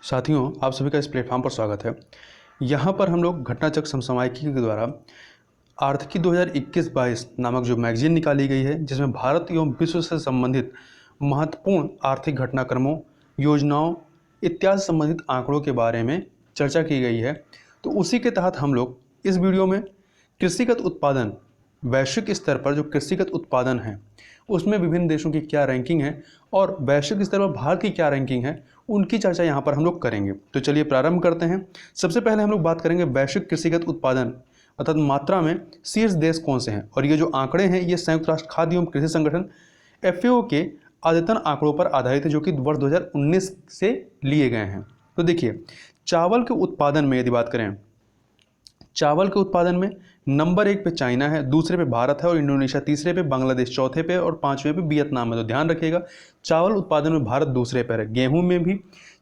साथियों, आप सभी का इस प्लेटफॉर्म पर स्वागत है। यहाँ पर हम लोग घटनाचक्र समसामयिकी के द्वारा आर्थिकी 2021-22 नामक जो मैगजीन निकाली गई है, जिसमें भारत एवं विश्व से संबंधित महत्वपूर्ण आर्थिक घटनाक्रमों, योजनाओं इत्यादि संबंधित आंकड़ों के बारे में चर्चा की गई है। तो उसी के तहत हम लोग इस वीडियो में कृषिगत उत्पादन, वैश्विक स्तर पर जो कृषिगत उत्पादन है उसमें विभिन्न देशों की क्या रैंकिंग है और वैश्विक स्तर पर भारत की क्या रैंकिंग है, उनकी चर्चा यहाँ पर हम लोग करेंगे। तो चलिए प्रारंभ करते हैं। सबसे पहले हम लोग बात करेंगे वैश्विक कृषिगत उत्पादन अर्थात मात्रा में शीर्ष देश कौन से हैं। और ये जो आंकड़े हैं ये संयुक्त राष्ट्र खाद्य एवं कृषि संगठन FAO के अद्यतन आंकड़ों पर आधारित है, जो कि वर्ष 2019 से लिए गए हैं। तो देखिए, चावल के उत्पादन में यदि बात करें, चावल के उत्पादन में नंबर 1 पे चाइना है, दूसरे पे भारत है और इंडोनेशिया तीसरे पे, बांग्लादेश चौथे पे और पांचवें पे वियतनाम है। तो ध्यान रखिएगा, चावल उत्पादन में भारत दूसरे पर है। गेहूं में भी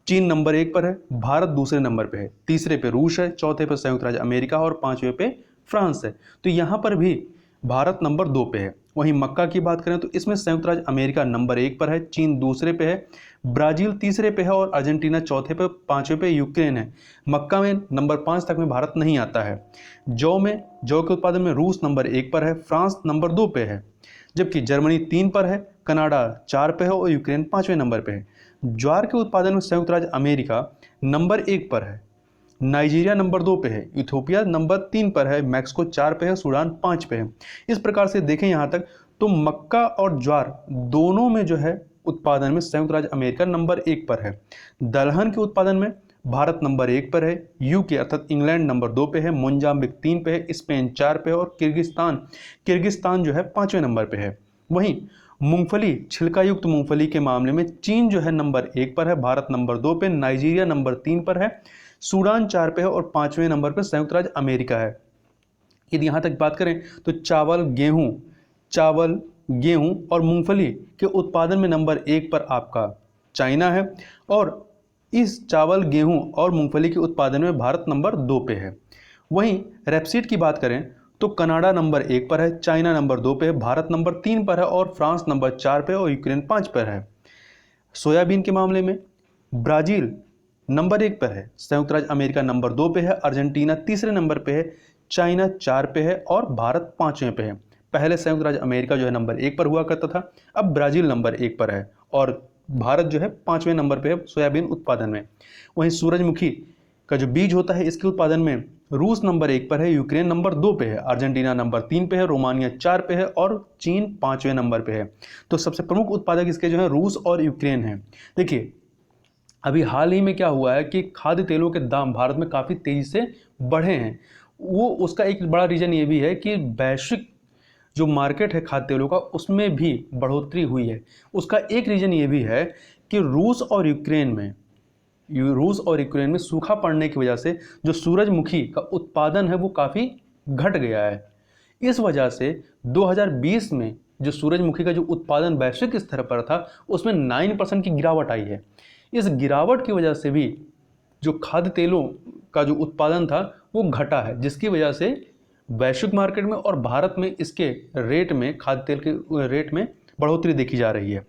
चीन नंबर 1 पर है, भारत दूसरे नंबर पे है, तीसरे पे रूस है, चौथे पे संयुक्त राज्य अमेरिका और पांचवें पे फ्रांस है। तो यहाँ पर भी भारत नंबर 2 पे है। वहीं मक्का की बात करें तो इसमें संयुक्त राज्य अमेरिका नंबर 1 पर है, चीन दूसरे पे है, ब्राजील तीसरे पे है और अर्जेंटीना चौथे पे, पांचवें पे यूक्रेन है। मक्का में नंबर 5 तक में भारत नहीं आता है। जौ के उत्पादन में रूस नंबर 1 पर है, फ्रांस नंबर 2 पे है, जबकि जर्मनी 3 पर है, कनाडा 4 पे है और यूक्रेन 5वें नंबर पे है। ज्वार के उत्पादन में संयुक्त राज्य अमेरिका नंबर 1 पर है, नाइजीरिया नंबर 2 पे है, इथोपिया नंबर 3 पर है, मैक्सिको 4 पे है, सूडान 5 पे है। इस प्रकार से देखें यहाँ तक तो मक्का और ज्वार दोनों में जो है उत्पादन में संयुक्त राज्य अमेरिका नंबर 1 पर है। दलहन के उत्पादन में भारत नंबर 1 पर है, यूके अर्थात इंग्लैंड नंबर 2 पे है, मोजाम्बिक 3 पे है, स्पेन 4 पे है और किर्गिस्तान जो है 5वें नंबर पे है। वहीं मूंगफली, छिलका युक्त मूंगफली के मामले में चीन जो है नंबर 1 पर है, भारत नंबर 2 पे, नाइजीरिया नंबर 3 पर है, सूडान 4 पे है और 5वें नंबर पर संयुक्त राज्य अमेरिका है। यदि यहाँ तक बात करें तो चावल, गेहूं और मूंगफली के उत्पादन में नंबर 1 पर आपका चाइना है और इस चावल, गेहूं और मूंगफली के उत्पादन में भारत नंबर 2 पे है। वहीं रेपसीड की बात करें तो कनाडा नंबर 1 पर है, चाइना नंबर 2 पे है, भारत नंबर 3 पर है और फ्रांस नंबर 4 पे और यूक्रेन 5 पर है। सोयाबीन के मामले में ब्राजील नंबर 1 पर है, संयुक्त राज्य अमेरिका नंबर 2 पे है, अर्जेंटीना तीसरे नंबर पे है, चाइना 4 पे है और भारत 5वें पे है। पहले संयुक्त राज्य अमेरिका जो है नंबर 1 पर हुआ करता था, अब ब्राजील नंबर 1 पर है और भारत जो है 5वें नंबर पे है सोयाबीन उत्पादन में। वहीं सूरजमुखी का जो बीज होता है इसके उत्पादन में रूस नंबर 1 पर है, यूक्रेन नंबर 2 पे है, अर्जेंटीना नंबर 3 पे है, रोमानिया 4 पे है और चीन 5वें नंबर पे है। तो सबसे प्रमुख उत्पादक इसके जो है रूस और यूक्रेन है। देखिए, अभी हाल ही में क्या हुआ है कि खाद्य तेलों के दाम भारत में काफ़ी तेज़ी से बढ़े हैं। वो उसका एक बड़ा रीज़न ये भी है कि वैश्विक जो मार्केट है खाद्य तेलों का उसमें भी बढ़ोतरी हुई है। उसका एक रीज़न ये भी है कि रूस और यूक्रेन में सूखा पड़ने की वजह से जो सूरजमुखी का उत्पादन है वो काफ़ी घट गया है। इस वजह से 2020 में जो सूरजमुखी का जो उत्पादन वैश्विक स्तर पर था उसमें 9% की गिरावट आई है। इस गिरावट की वजह से भी जो खाद्य तेलों का जो उत्पादन था वो घटा है, जिसकी वजह से वैश्विक मार्केट में और भारत में इसके रेट में, खाद्य तेल के रेट में बढ़ोतरी देखी जा रही है।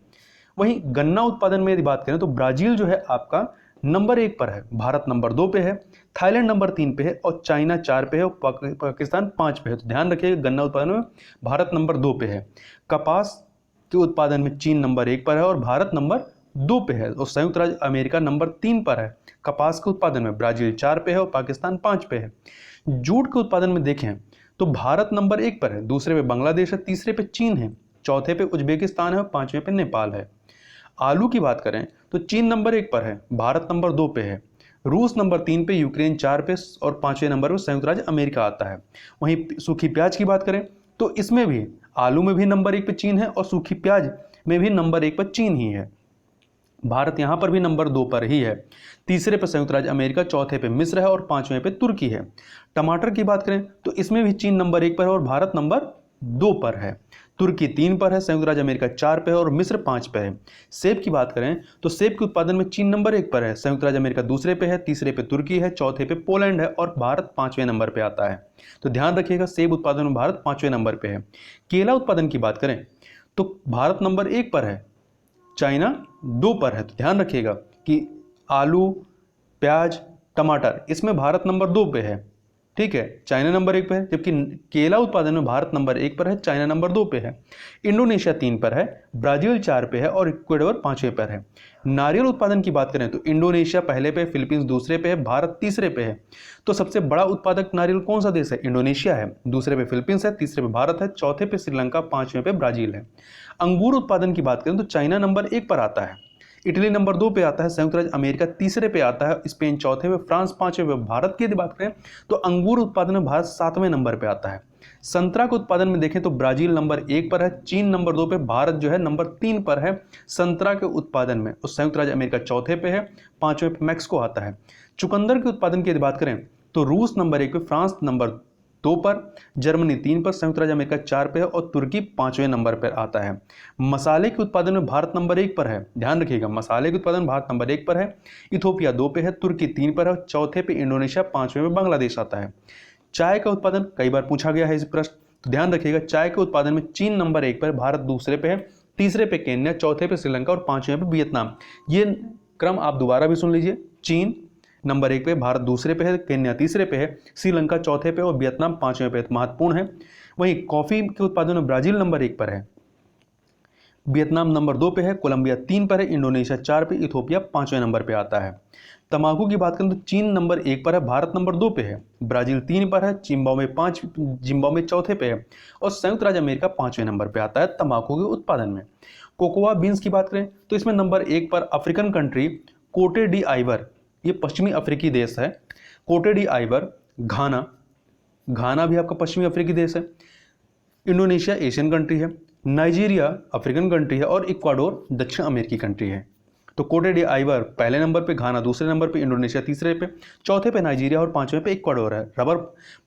वहीं गन्ना उत्पादन में यदि बात करें तो ब्राजील जो है आपका नंबर 1 पर है, भारत नंबर 2 पे है, थाईलैंड नंबर 3 पे है और चाइना 4 पे है और पाकिस्तान 5 पे है। तो ध्यान रखिएगा, गन्ना उत्पादन में भारत नंबर 2 पे है। कपास के उत्पादन में चीन नंबर 1 पर है और भारत नंबर 2 पे है और संयुक्त राज्य अमेरिका नंबर 3 पर है। कपास के उत्पादन में ब्राजील 4 पे है और पाकिस्तान 5 पे है। जूट के उत्पादन में देखें तो भारत नंबर 1 पर है, दूसरे पे बांग्लादेश है, तीसरे पे चीन है, चौथे पे उज्बेकिस्तान है और 5वें पे नेपाल है। आलू की बात करें तो चीन नंबर 1 पर है, भारत नंबर 2 पे है, रूस नंबर 3 पे, यूक्रेन 4 पे और 5वें नंबर पर संयुक्त राज्य अमेरिका आता है। वहीं सूखी प्याज की बात करें तो इसमें भी आलू में भी नंबर 1 पे चीन है और सूखी प्याज में भी नंबर 1 पर चीन ही है। भारत यहाँ पर भी नंबर 2 पर ही है, तीसरे पे संयुक्त राज्य अमेरिका, चौथे पे मिस्र है और 5वें पे तुर्की है। टमाटर की बात करें तो इसमें भी चीन नंबर 1 पर है और भारत नंबर 2 पर है, तुर्की 3 पर है, संयुक्त राज्य अमेरिका 4 पे है और मिस्र 5 पे है। सेब की बात करें तो सेब के उत्पादन में चीन नंबर 1 पर है, संयुक्त राज्य अमेरिका दूसरे पे है, तीसरे पे तुर्की है, चौथे पे पोलैंड है और भारत 5वें नंबर पे आता है। तो ध्यान रखिएगा, सेब उत्पादन में भारत 5वें नंबर पे है। केला उत्पादन की बात करें तो भारत नंबर 1 पर है, चाइना 2 पर है। तो ध्यान रखिएगा कि आलू, प्याज, टमाटर, इसमें भारत नंबर 2 पे है, ठीक है, चाइना नंबर 1 पे है। जबकि केला उत्पादन में भारत नंबर 1 पर है, चाइना नंबर 2 पे है। इंडोनेशिया 3 पर है, ब्राजील 4 पे है और इक्वाडोर 5वें पर है। नारियल उत्पादन की बात करें तो इंडोनेशिया पहले पे, फिलीपींस दूसरे पे है, भारत तीसरे पे है। तो सबसे बड़ा उत्पादक नारियल कौन सा देश है? इंडोनेशिया है। दूसरे पे फिलीपींस है, तीसरे पे भारत है, चौथे पे श्रीलंका, 5वें पे ब्राजील है। अंगूर उत्पादन की बात करें तो चाइना नंबर 1 पर आता है, इटली नंबर 2 पे आता है, संयुक्त राज्य अमेरिका तीसरे पे आता है, स्पेन चौथे पे, फ्रांस 5वें पे। भारत की यदि बात करें तो अंगूर उत्पादन में भारत 7वें नंबर पे आता है। संतरा के उत्पादन में देखें तो ब्राजील नंबर 1 पर है, चीन नंबर 2 पे, भारत जो है नंबर 3 पर है संतरा के उत्पादन में। और संयुक्त राज्य अमेरिका चौथे पे है, 5वें पे मैक्सिको आता है। चुकंदर के उत्पादन की यदि बात करें तो रूस नंबर 1 पे, फ्रांस नंबर 2 पर, जर्मनी 3 पर, संयुक्त राज्य अमेरिका 4 पे है और तुर्की 5वें नंबर पर आता है। मसाले के उत्पादन में भारत नंबर 1 पर है, ध्यान रखिएगा, मसाले के उत्पादन भारत नंबर 1 पर है, इथोपिया 2 पे है, तुर्की 3 पर है, चौथे पे इंडोनेशिया, 5वें पे बांग्लादेश आता है। चाय का उत्पादन कई बार पूछा गया है इस प्रश्न, तो ध्यान रखिएगा, चाय के उत्पादन में चीन नंबर 1 पर, भारत दूसरे पे है, तीसरे पे केन्या, चौथे पे श्रीलंका और 5वें पे वियतनाम। ये क्रम आप दोबारा भी सुन लीजिए, चीन नंबर 1 पे, भारत दूसरे पे है, केन्या तीसरे पे है, श्रीलंका चौथे पे और वियतनाम 5वें पे। महत्वपूर्ण है। वहीं कॉफी के उत्पादन में ब्राजील नंबर 1 पर है, वियतनाम नंबर 2 पे है, कोलंबिया 3 पर है, इंडोनेशिया 4 पे, इथोपिया 5वें नंबर पे आता है। तंबाकू की बात करें तो चीन नंबर 1 पर है, भारत नंबर 2 पे है, ब्राजील 3 पर है, जिम्बाब्वे चौथे पे है और संयुक्त राज्य अमेरिका 5वें नंबर पे आता है तंबाकू के उत्पादन में। कोकोआ बीन्स की बात करें तो इसमें नंबर 1 पर अफ्रीकन कंट्री कोटे डी आइवर, ये पश्चिमी अफ्रीकी देश है, कोटे डी आइवर, घाना, घाना भी आपका पश्चिमी अफ्रीकी देश है, इंडोनेशिया एशियन कंट्री है, नाइजीरिया अफ्रीकन कंट्री है और इक्वाडोर दक्षिण अमेरिकी कंट्री है। तो कोटे डी आइवर पहले नंबर पे, घाना दूसरे नंबर पे, इंडोनेशिया तीसरे पे, चौथे पे नाइजीरिया और 5वें पे इक्वाडोर है। रबर,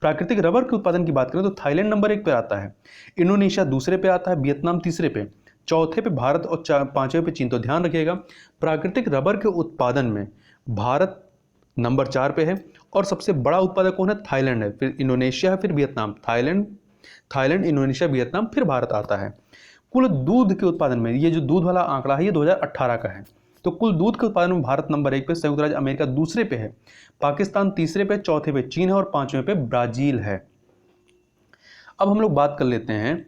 प्राकृतिक रबर के उत्पादन की बात करें तो थाईलैंड नंबर 1 पे आता है, इंडोनेशिया दूसरे पे आता है, वियतनाम तीसरे पे, चौथे पे भारत और 5वें पे चीन। तो ध्यान रखिएगा, प्राकृतिक रबर के उत्पादन में भारत नंबर 4 पे है और सबसे बड़ा उत्पादक कौन है? थाईलैंड है, फिर इंडोनेशिया है, फिर वियतनाम। थाईलैंड, इंडोनेशिया, वियतनाम, फिर भारत आता है। कुल दूध के उत्पादन में, ये जो दूध वाला आंकड़ा है ये 2018 का है, तो कुल दूध के उत्पादन में भारत नंबर 1 पे, संयुक्त राज्य अमेरिका दूसरे पे है, पाकिस्तान तीसरे पे, चौथे पे चीन है और 5वें पे ब्राजील है। अब हम लोग बात कर लेते हैं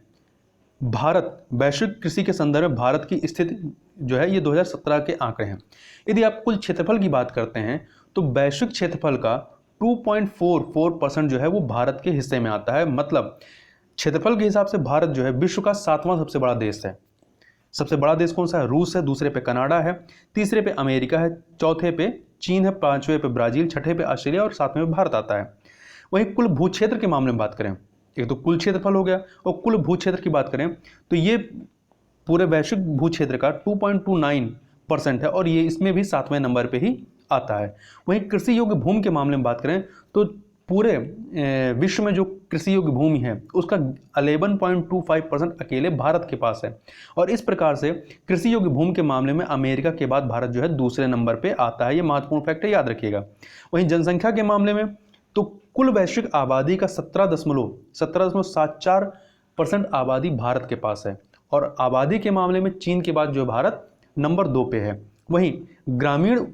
भारत, वैश्विक कृषि के संदर्भ में भारत की स्थिति जो है ये 2017 के आंकड़े हैं। यदि आप कुल क्षेत्रफल की बात करते हैं तो वैश्विक क्षेत्रफल का 2.44% जो है वो भारत के हिस्से में आता है। मतलब क्षेत्रफल के हिसाब से भारत जो है विश्व का 7वां सबसे बड़ा देश है। सबसे बड़ा देश कौन सा है? रूस है, दूसरे पे कनाडा है, तीसरे पे अमेरिका है, चौथे पे चीन है, 5वें पे ब्राजील, छठे पे ऑस्ट्रेलिया और 7वें पे भारत आता है। वहीं कुल भू क्षेत्र के मामले में बात करें, एक तो कुल क्षेत्रफल हो गया और कुल भू क्षेत्र की बात करें तो ये पूरे वैश्विक भू क्षेत्र का 2.29% है और ये इसमें भी 7वें नंबर पे ही आता है। वहीं कृषि योग्य भूमि के मामले में बात करें तो पूरे विश्व में जो कृषि योग्य भूमि है उसका 11.25% अकेले भारत के पास है और इस प्रकार से कृषि योग्य भूमि के मामले में अमेरिका के बाद भारत जो है दूसरे नंबर पे आता है। ये महत्वपूर्ण फैक्ट है, याद रखिएगा। वहीं जनसंख्या के मामले में तो कुल वैश्विक आबादी का 17.74% आबादी भारत के पास है और आबादी के मामले में चीन के बाद जो भारत नंबर 2 पे है। वहीं ग्रामीण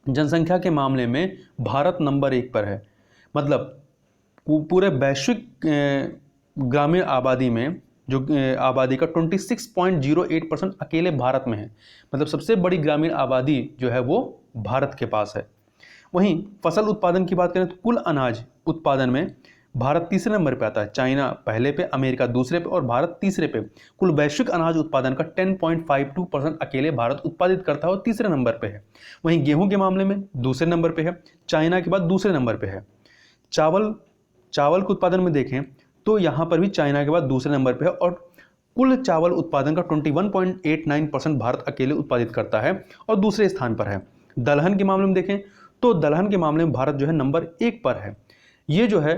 जनसंख्या के मामले में भारत नंबर 1 पर है। मतलब पूरे वैश्विक ग्रामीण आबादी में जो आबादी का 26.08% अकेले भारत में है। मतलब सबसे बड़ी ग्रामीण आबादी जो है वो भारत के पास है। वहीं फसल उत्पादन की बात करें तो कुल अनाज उत्पादन में भारत तीसरे नंबर पे आता है, चाइना पहले पे, अमेरिका दूसरे पे और भारत तीसरे पे। कुल वैश्विक अनाज उत्पादन का 10.52% अकेले भारत उत्पादित करता है और तीसरे नंबर पे है। वहीं गेहूं के मामले में दूसरे नंबर पे है, चाइना के बाद दूसरे नंबर पे है। चावल के उत्पादन में देखें तो यहाँ पर भी चाइना के बाद दूसरे नंबर पे है और कुल चावल उत्पादन का 21.89% भारत अकेले उत्पादित करता है और दूसरे स्थान पर है। दलहन के मामले में देखें तो दलहन के मामले में भारत जो है नंबर 1 पर है। ये जो है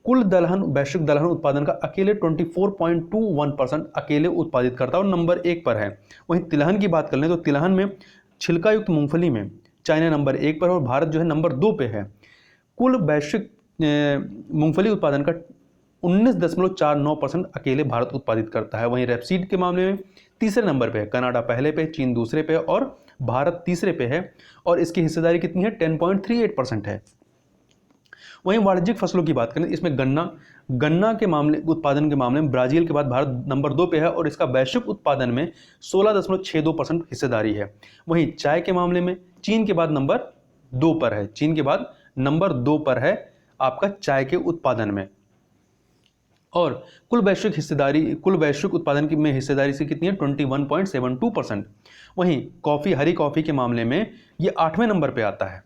कुल दलहन, वैश्विक दलहन उत्पादन का अकेले 24.21% अकेले उत्पादित करता है और नंबर 1 पर है। वहीं तिलहन की बात कर लें तो तिलहन में छिलका युक्त मूंगफली में चाइना नंबर 1 पर और भारत जो है नंबर 2 पे है। कुल वैश्विक मूंगफली उत्पादन का 19.49% अकेले भारत उत्पादित करता है। वहीं रेपसीड के मामले में तीसरे नंबर पे है, कनाडा पहले पे, चीन दूसरे पे और भारत तीसरे पे है और इसकी हिस्सेदारी कितनी है 10.38% है। वहीं वाणिज्यिक फसलों की बात करें, इसमें गन्ना के मामले उत्पादन के मामले में ब्राजील के बाद भारत नंबर 2 पे है और इसका वैश्विक उत्पादन में 16.62% हिस्सेदारी है। वहीं चाय के मामले में चीन के बाद नंबर 2 पर है, चीन के बाद नंबर 2 पर है आपका चाय के उत्पादन में। और कुल वैश्विक उत्पादन की में हिस्सेदारी से कितनी है 21.72%। वहीं कॉफ़ी, हरी कॉफ़ी के मामले में ये 8वें नंबर पे आता है।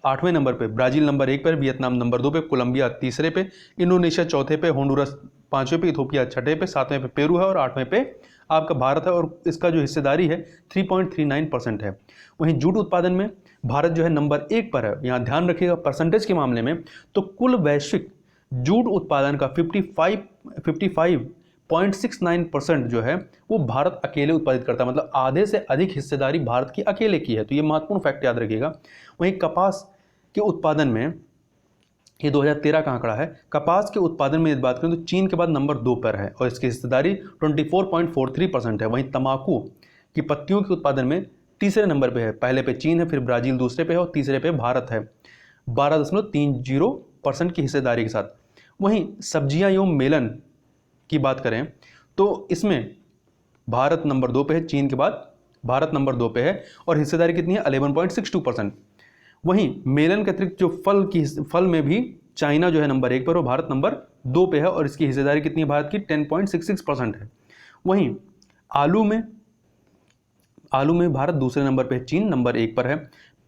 8वें नंबर पे ब्राजील नंबर 1 पर, वियतनाम नंबर 2 पे, कोलंबिया तीसरे पे, इंडोनेशिया चौथे पे, होंडुरस 5वें पे, इथोपिया 6ठे पे, 7वें पे पेरू है और 8वें पे आपका भारत है और इसका जो हिस्सेदारी है 3.39% है। वहीं जूट उत्पादन में भारत जो है नंबर 1 पर है। यहाँ ध्यान रखिएगा परसेंटेज के मामले में तो कुल वैश्विक जूट उत्पादन का 55.69% जो है वो भारत अकेले उत्पादित करता है, मतलब आधे से अधिक हिस्सेदारी भारत की अकेले की है। तो ये महत्वपूर्ण फैक्ट याद रखिएगा। वहीं कपास के उत्पादन में ये 2013 का आंकड़ा है। कपास के उत्पादन में यदि बात करें तो चीन के बाद नंबर 2 पर है और इसकी हिस्सेदारी 24.43% है। वहीं तंबाकू की पत्तियों के उत्पादन में तीसरे नंबर पे है, पहले पे चीन है, फिर ब्राजील दूसरे पे है और तीसरे पे भारत है 12.30% की हिस्सेदारी के साथ। वहीं सब्जियां एवं मेलन की बात करें तो इसमें भारत नंबर 2 पे है, चीन के बाद भारत नंबर 2 पे है और हिस्सेदारी कितनी है 11.62%। वहीं मेलन के अतिरिक्त जो फल में भी चाइना जो है नंबर 1 पर और भारत नंबर 2 पे है और इसकी हिस्सेदारी कितनी है भारत की 10.66% है। वहीं आलू में भारत दूसरे नंबर पे है, चीन नंबर 1 पर है।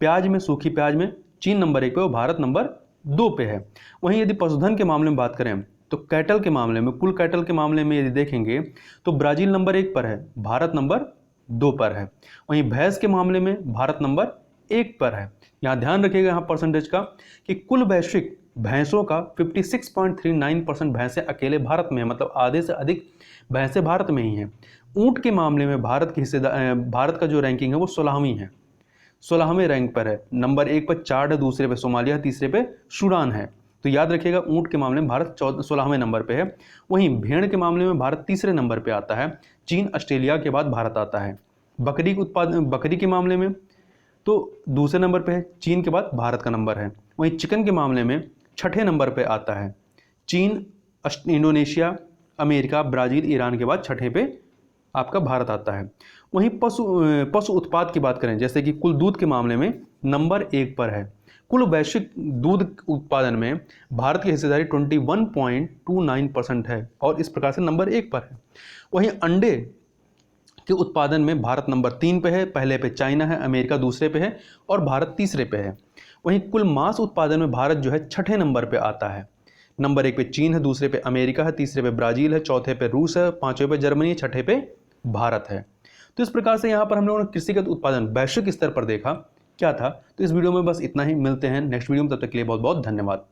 प्याज में, सूखी प्याज में चीन नंबर 1 पे और भारत नंबर 2 पे है। वहीं यदि पशुधन के मामले में बात करें तो कैटल के मामले में, कुल कैटल के मामले में यदि देखेंगे तो ब्राजील नंबर 1 पर है, भारत नंबर 2 पर है। वहीं भैंस के मामले में भारत नंबर 1 पर है। यहाँ ध्यान रखिएगा यहाँ परसेंटेज का कि कुल वैश्विक भैंसों का 56.39% भैंसें अकेले भारत में है, मतलब आधे से अधिक भैंसें भारत में ही हैं। ऊंट के मामले में भारत का जो रैंकिंग है वो 16वीं है, 16वें रैंक पर है। नंबर 1 पर चाड है, दूसरे पे सोमालिया, तीसरे पे सूडान है। तो याद रखिएगा ऊंट के मामले में भारत 16वें नंबर पे है। वहीं भेड़ के मामले में भारत तीसरे नंबर पे आता है, चीन ऑस्ट्रेलिया के बाद भारत आता है। बकरी के मामले में तो दूसरे नंबर पे है, चीन के बाद भारत का नंबर है। वहीं चिकन के मामले में 6ठे नंबर पे आता है, चीन, इंडोनेशिया, अमेरिका, ब्राज़ील, ईरान के बाद 6ठे पे आपका भारत आता है। वहीं पशु उत्पाद की बात करें जैसे कि कुल दूध के मामले में नंबर 1 पर है। कुल वैश्विक दूध उत्पादन में भारत की हिस्सेदारी 21.29% है और इस प्रकार से नंबर 1 पर है। वहीं अंडे के उत्पादन में भारत नंबर 3 पे है, पहले पे चाइना है, अमेरिका दूसरे पे है और भारत तीसरे पे है। वहीं कुल मांस उत्पादन में भारत जो है 6ठे नंबर पे आता है। नंबर 1 पे चीन है, दूसरे पे अमेरिका है, तीसरे पे ब्राज़ील है, चौथे पे रूस है, 5वें पे जर्मनी, 6ठे पे भारत है। तो इस प्रकार से यहाँ पर हम लोगों ने कृषिगत उत्पादन वैश्विक स्तर पर देखा क्या था। तो इस वीडियो में बस इतना ही, मिलते हैं नेक्स्ट वीडियो में, तब तक के लिए बहुत बहुत धन्यवाद।